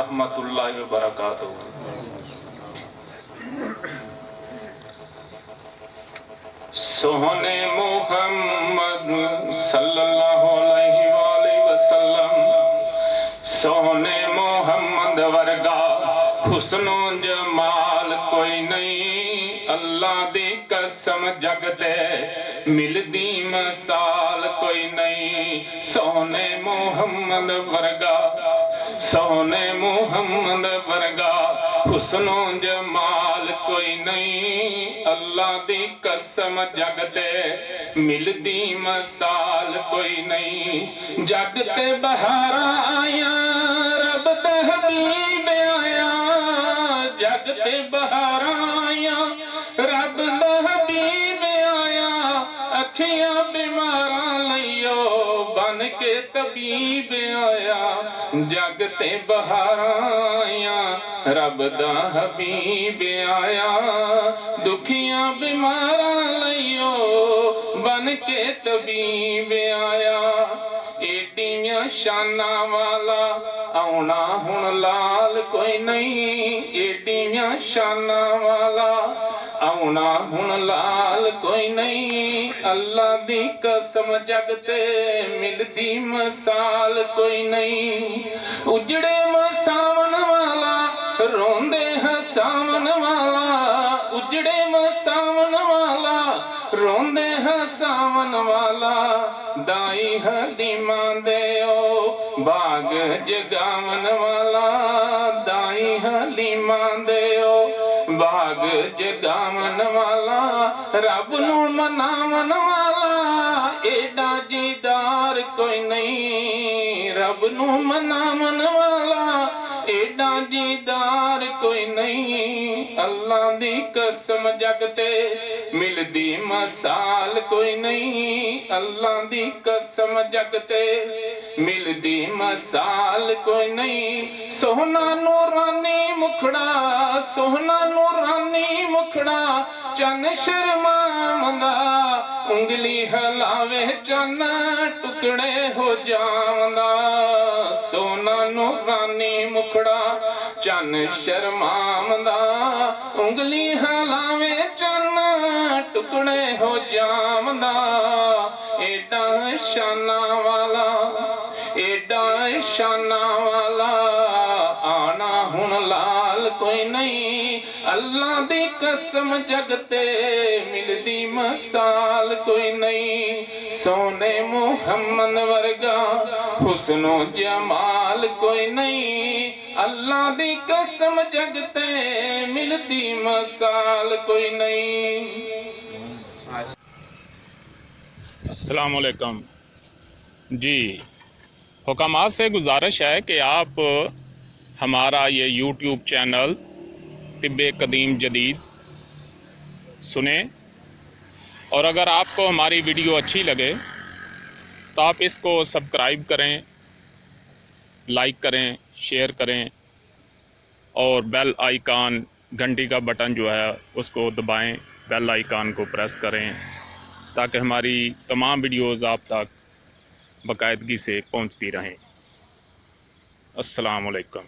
रहमतुल्लाहि व बरकातुहू। सोहने मोहम्मद सल्लल्लाहु अलैहि वसल्लम, सोहने मोहम्मद वर्गा हुस्नो जमाल कोई नहीं। अल्लाह दी कसम जगते मिलदी मिसाल कोई नहीं। सोहने मोहम्मद वर्गा, सोहने मोहम्मद वर्गा हुस्नो जमाल कोई नहीं। अल्लाह दी कसम जगते मिलदी मिसाल कोई नहीं। जगते बहारा आया रब दा हबीब आया, जगते बहारा आया रब दा हबीब आया। अखियां बीमारा लइयो बन के तबीब आया। जगते बहारा आया रब दा हबीब आया। दुखियां बीमारा लइयो बन के तबीब आया। एडियां शाना वाला आउना हुण लाल कोई नहीं। एडियां शाना वाला आउना हुण लाल कोई नहीं। अल्लाह दी कसम जगते मिलदी मिसाल कोई नहीं। उजड़े मसावन वाला रोंदे हसावन वाला, उजड़े मसावन वाला रोंदे हसावन वाला। दाई हदीमा दे ओ बाग जगावन वाला, दाई हलीमा दे ओ बाग जगावन वाला। रब नू मनावन वाला एडा दीदार कोई नहीं। रब नू मनावन वाला एडा दीदार कोई नहीं। अल्लाह दी कसम जगते मिलदी मिसाल कोई नहीं। अल्लाह दी कसम जगते मिलदी मिसाल कोई नहीं। सोहना नूरानी मुखड़ा, सोहना नूरानी मुखड़ा चन शर्मावंदा। उंगली हलावे चन टुकड़े हो जावंदा। सोना नूरानी मुखड़ा चन शर्मावंदा। उंगली हलावे चन टुकड़े हो जावंदा। एडा शाना वाला, एडा शाना वाला आना हुण लाल कोई नहीं। अल्लाह दी कसम जगते मिलदी मिसाल कोई नहीं। सोने मुहम्मद वर्गा हुस्नो जमाल कोई नहीं। अल्लाह दी कसम जगते मिलदी मिसाल कोई नहीं। अस्सलाम वालेकुम जी। हुकामात से गुजारिश है कि आप हमारा ये YouTube चैनल तिब्बे कदीम जदीद सुने, और अगर आपको हमारी वीडियो अच्छी लगे तो आप इसको सब्सक्राइब करें, लाइक करें, शेयर करें और बेल आइकन घंटी का बटन जो है उसको दबाएं, बेल आइकन को प्रेस करें ताकि हमारी तमाम वीडियोज़ आप तक बाकायदगी से पहुंचती रहें। अस्सलाम वालेकुम।